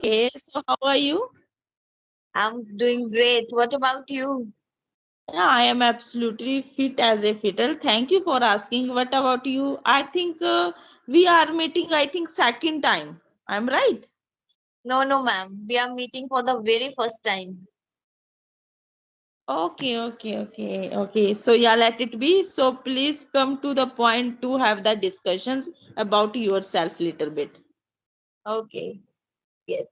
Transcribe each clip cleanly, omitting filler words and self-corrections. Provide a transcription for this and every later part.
Hey, so how are you? I'm doing great. What about you? Yeah, I am absolutely fit as a fiddle. Thank you for asking. What about you? I think we are meeting, I think, second time. I'm right. No, no, ma'am. We are meeting for the very first time. Okay. So yeah, let it be. So please come to the point to have the discussions about yourself little bit. Okay. Yes.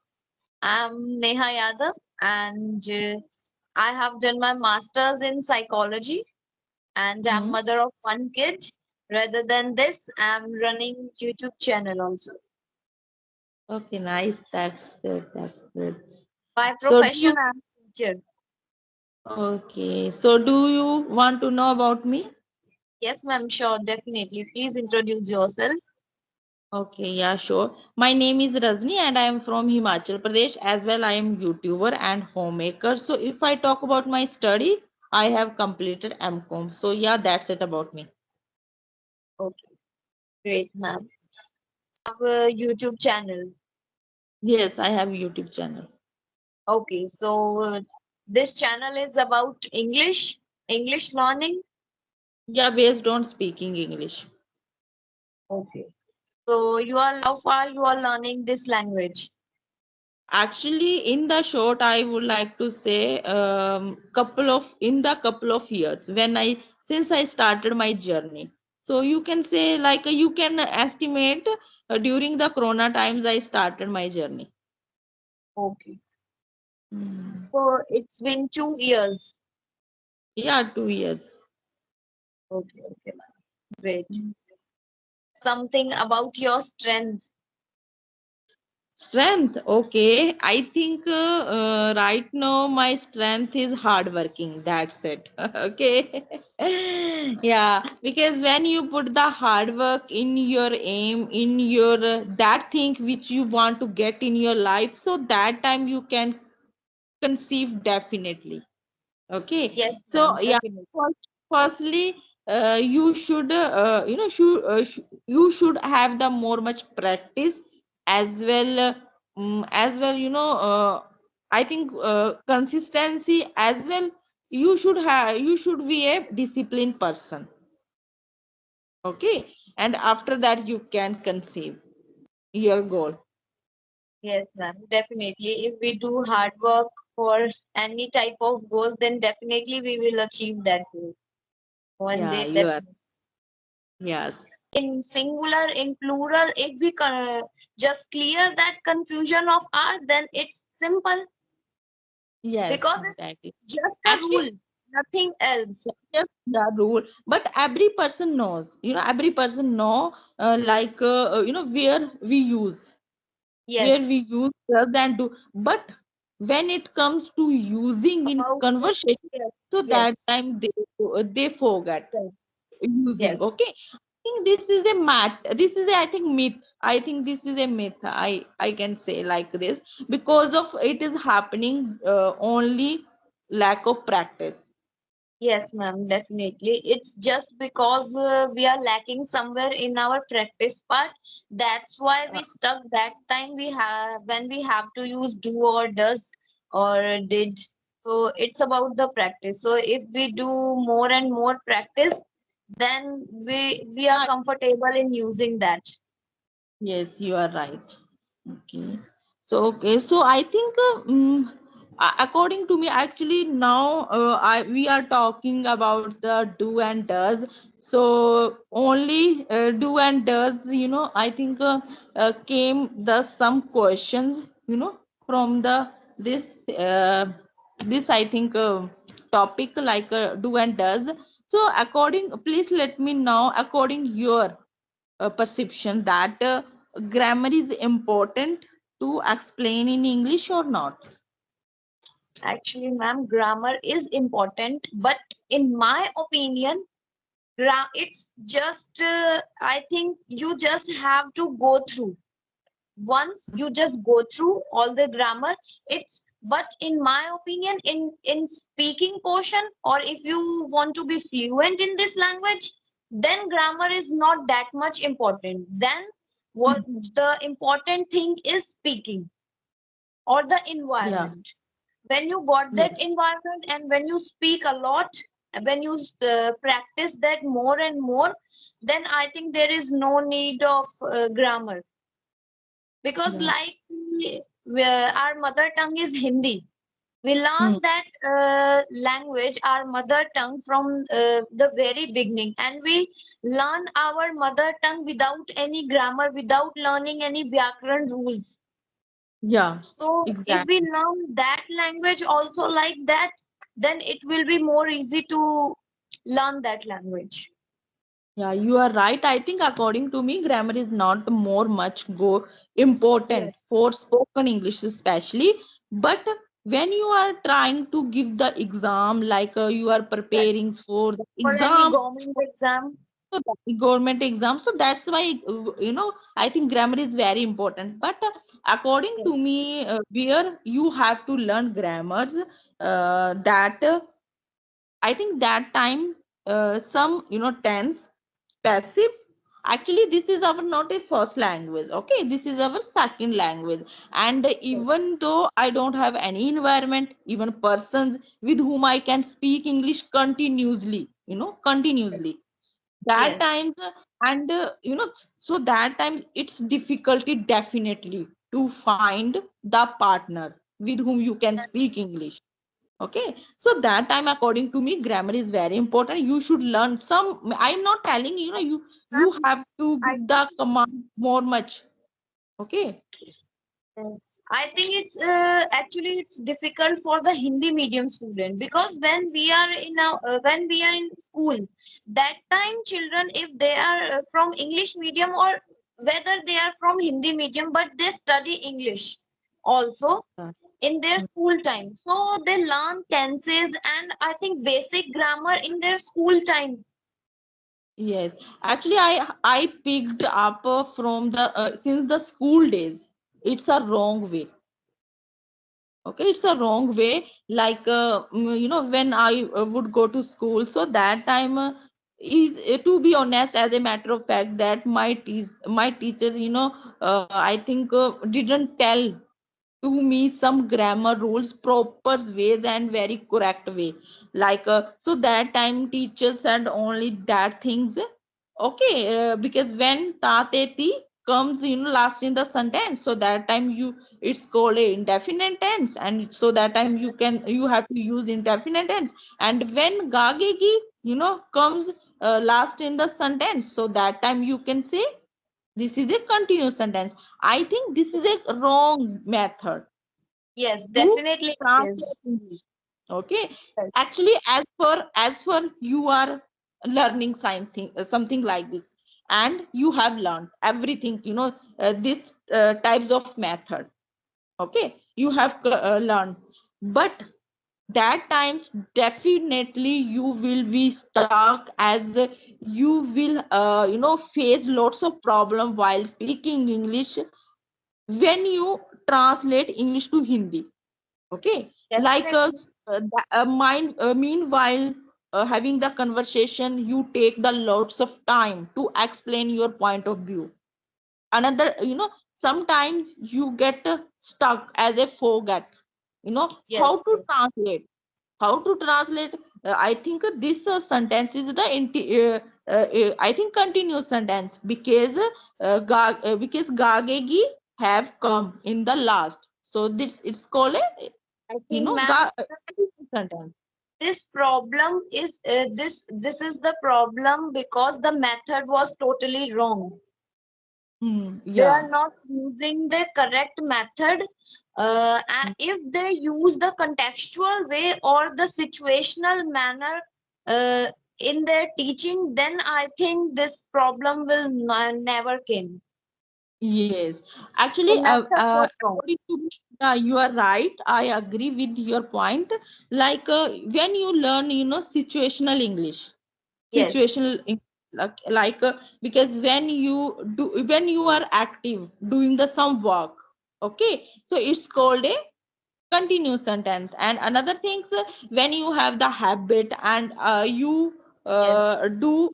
I'm Neha Yadav and I have done my master's in psychology and I'm Hmm. mother of one kid. Rather than this, I'm running YouTube channel also. Okay, nice. That's good. That's good. By So do profession, you, I'm teacher. okay. So do you want to know about me? Yes, ma'am. Sure, definitely. Please introduce yourself. Okay, yeah, sure. My name is Rajni and I am from Himachal Pradesh as well. I am YouTuber and homemaker. So if I talk about my study, I have completed MCOM. So yeah, that's it about me. Okay, great, ma'am. Have a YouTube channel. Yes, I have YouTube channel. Okay, so this channel is about English learning. Yeah, based on speaking English. Okay. So you are how far you are learning this language? Actually, in the short, I would like to say couple of years when I since I started my journey. So you can say like you can estimate during the Corona times I started my journey. Okay. Hmm. So it's been 2 years. Yeah, 2 years. Okay, okay, ma'am. Great. Mm. Something about your strength. Strength, okay. I think right now my strength is hardworking. That's it. Okay. Yeah, because when you put the hard work in your aim, in your that thing which you want to get in your life, so that time you can conceive definitely. Okay. Yes, So ma'am, yeah, definitely. firstly, you should you should have the more much practice as well as well I think consistency as well. You should be a disciplined person. Okay, and after that you can conceive your goal. Yes, ma'am, definitely. If we do hard work for any type of goal, then definitely we will achieve that goal one Yeah, day. you are. Definitely. Yes. In singular, in plural, if we just clear that confusion of art, then it's simple Yes, because exactly. it's just a Actually, rule, nothing else. just the rule, but every person knows, every person know where we use Yes, rather than do, but when it comes to using in about conversation, yes, so that yes, time they forget yes, using. yes, Okay, I think this is a, I think myth. I think this is a myth. I can say like this because of it is happening only lack of practice. yes, ma'am, definitely. It's just because we are lacking somewhere in our practice part. That's why we stuck that time we have when we have to use do or does or did. So it's about the practice. So if we do more and more practice, then we are Yeah, comfortable in using that. yes, you are right. Okay. So I think according to me, actually now we are talking about the do and does. So only do and does, I think came the some questions, from the this this I think topic like do and does. So according, please let me know according your perception that grammar is important to explain in English or not? Actually, ma'am, grammar is important, but in my opinion, it's just I think you just have to go through. Once you just go through all the grammar, it's but in my opinion, in speaking portion or if you want to be fluent in this language, then grammar is not that much important. Then what the important thing is speaking. or the Yeah. environment. When you got that Yes. environment and when you speak a lot, when you practice that more and more, then I think there is no need of grammar. Because Yeah. like our mother tongue is Hindi, we learn Hmm. that language, our mother tongue, from the very beginning, and we learn our mother tongue without any grammar, without learning any vyakaran rules. Yeah. So if we Exactly. learn that language also like that, then it will be more easy to learn that language. Yeah, you are right. I think according to me, grammar is not more much go Yes, important for spoken English especially. But when you are trying to give the exam, like you are yes. preparing for the For any exam, government exam, so the government exam, so that's why I think grammar is very important. But according yes, to me, where you have to learn grammars, that I think that time some tense passive, actually this is our not a first language, okay, this is our second language. And yes, even though I don't have any environment, even persons with whom I can speak English continuously, continuously, that yes, times and so that time it's difficulty definitely to find the partner with whom you can speak English. Okay, so that time according to me, grammar is very important. You should learn some. I'm not telling you ma'am, have to I give the command more much. Okay. Yes, I think it's actually it's difficult for the Hindi medium student, because when we are in school, that time children, if they are from English medium or whether they are from Hindi medium, but they study English also Uh, in their mm, school time, so they learn tenses and I think basic grammar in their school time. yes, actually, I picked up from the since the school days. It's a wrong way. Okay, it's a wrong way. Like when I would go to school, so that time is to be honest, as a matter of fact, that my teachers, I think didn't tell to me some grammar rules, proper ways and very correct way. Like so that time teachers said only that things. Okay, because when tateti comes last in the sentence, so that time it's called a indefinite tense, and so that time you have to use indefinite tense. And when gagegi comes last in the sentence, so that time you can say this is a continuous sentence. I think this is a wrong method Yes, to definitely it is. translate English. Okay, Yes, actually, as for you are learning something like this, and you have learned everything. This types of method. Okay, you have learned, but that times definitely you will be stuck, as you will face lots of problem while speaking English when you translate English to Hindi. Okay, like definitely. meanwhile having the conversation, you take the lots of time to explain your point of view. Another, sometimes you get stuck as a forget, Yes, yes. how to translate. I think this sentence is the I think continuous sentence, because because gagegi have come in the last, so this it's called a I think, ma'am, continuous sentence. this problem is this is the problem because the method was totally wrong. They Yeah. are not using the correct method. And if they use the contextual way or the situational manner uh, in their teaching, then I think this problem will never came. Yes, The actually, method was wrong. according to me, you are right. I agree with your point. Like when you learn, situational English, Yes, like because when you are active doing the some work, okay, so it's called a continuous sentence. And another things, when you have the habit and you yes, do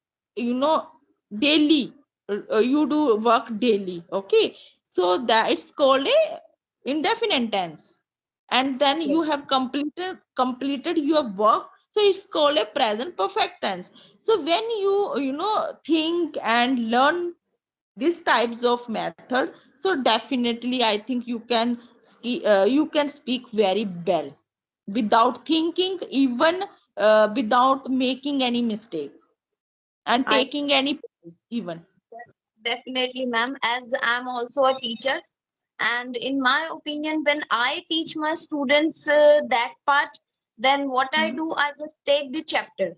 daily, you do work daily, okay, so that it's called a indefinite tense, and then you Yes. have completed your work, so it's called a present perfect tense. So when you think and learn these types of method, so definitely I think you can speak very well without thinking, even without making any mistake and I taking any pause even. definitely, ma'am, as I'm also a teacher, and in my opinion, when I teach my students that part, then what I Hmm. do, I just take the chapter,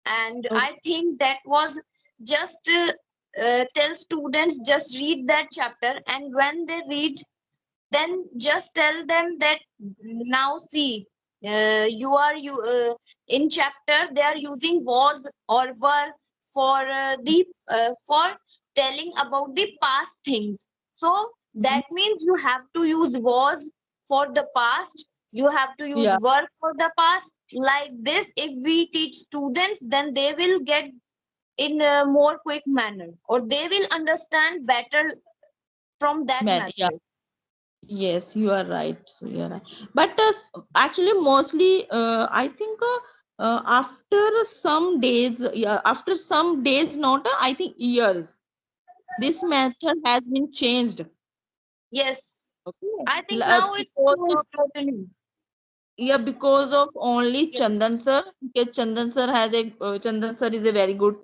and Okay. I think that was just tell students just read that chapter, and when they read, then just tell them that now see, in chapter they are using was or were for the for telling about the past things. So Mhm. that means you have to use was for the past, you have to use Yeah, were for the past. Like this, if we teach students, then they will get in a more quick manner, or they will understand better from that man, yeah. method. Yes, you are right. So you are right. But actually, mostly, I think after some days, yeah, after some days, not I think years, this method has been changed. Yes, Okay, I think now it's because of, changed totally. yeah, because of only Chandan sir. Because Chandan sir is a very good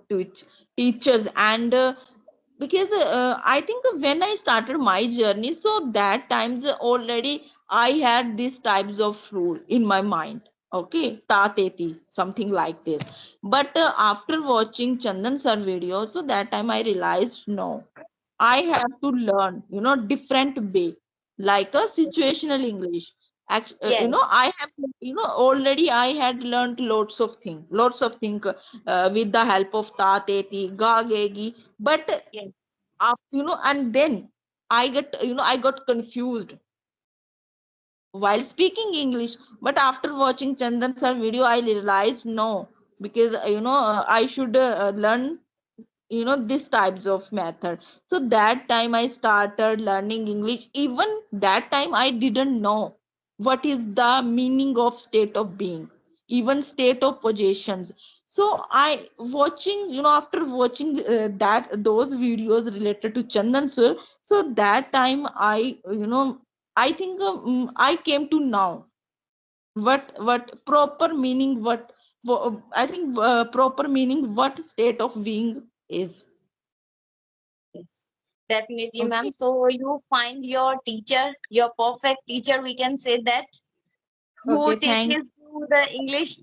teachers, and because I think when I started my journey, so that times already I had these types of rule in my mind. Okay, tateti, something like this. But after watching Chandan sir video, so that time I realized no, I have to learn, different way, like a situational English. Yes, I have, already I had learned lots of things with the help of tateti, gagegi. But yes, and then I got confused while speaking English. But after watching Chandan sir video, I realized no, because I should learn these types of method. So that time I started learning English. Even that time I didn't know what is the meaning of state of being, even state of possessions. So I watching, after watching that those videos related to Chandan sir, so that time I think I came to know what proper meaning, I think proper meaning what state of being is. yes. Definitely, ma'am. Okay. So you find your teacher, your perfect teacher, we can say that, who Okay, thank. teaches you the English,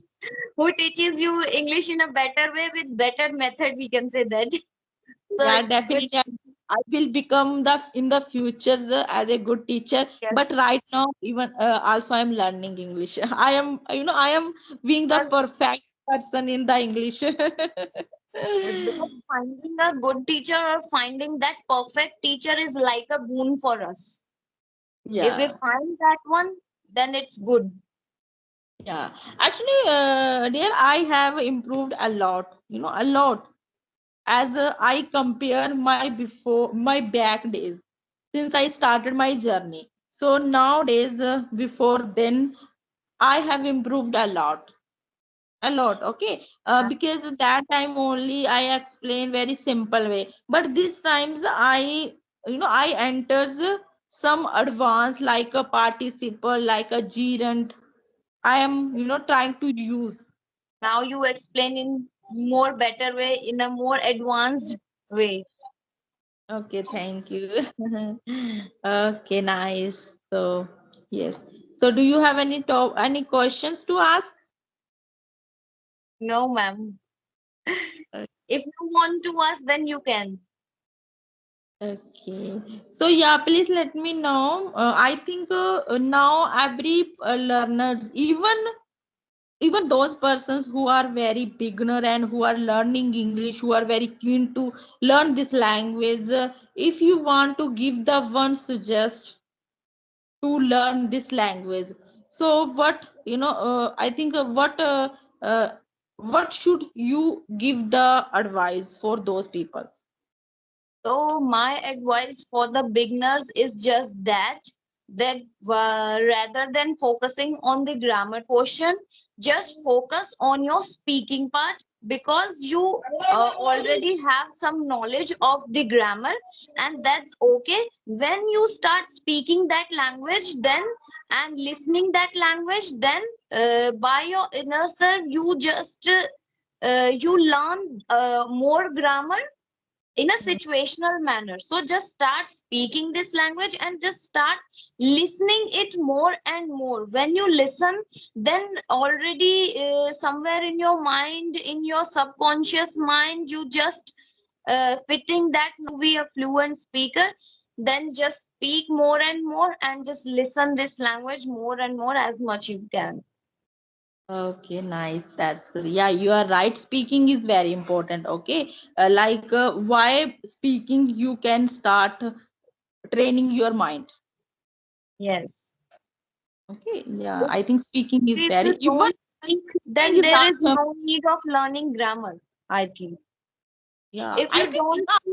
who teaches you English in a better way with better method, we can say that. So Yeah, it's good. definitely. I will become the in the future as a good teacher. Yes. But right now, even also I'm learning English. I am being the Because perfect person in the English. because finding a good teacher or finding that perfect teacher is like a boon for us. If we Yeah, find that one, then it's good. yeah. Actually, dear, I have improved a lot. A lot. As I compare my back days since I started my journey. So nowadays, before then, I have improved a lot. Okay, because that time only I explain very simple way, but this times I enters some advanced like a participle, like a gerund. I am trying to use. Now you explain in more better way, in a more advanced way. Okay, thank you. Okay, nice. So, yes. So, do you have any questions to ask? No, ma'am. Uh, If you want to ask, then you can. Okay. So, yeah, please let me know. I think now every learners, even those persons who are very beginner and who are learning English, who are very keen to learn this language, if you want to give the one suggest to learn this language, so I think uh, what should you give the advice for those people? So my advice for the beginners is just that that rather than focusing on the grammar portion, just focus on your speaking part, because you already have some knowledge of the grammar, and that's okay. When you start speaking that language, then and listening that language, then by your inner self you just you learn more grammar in a situational manner. So just start speaking this language and just start listening it more and more. When you listen, then already somewhere in your mind, in your subconscious mind, you just fitting that be a fluent speaker. Then just speak more and more and just listen this language more and more as much you can. Okay, nice. That's good. Yeah, you are right. Speaking is very important. Okay, why speaking you can start training your mind. Yes. Okay, yeah, I think speaking is If very you even don't speak, then speaking is there is also no need of learning grammar, I think. yeah. If I you think don't yeah,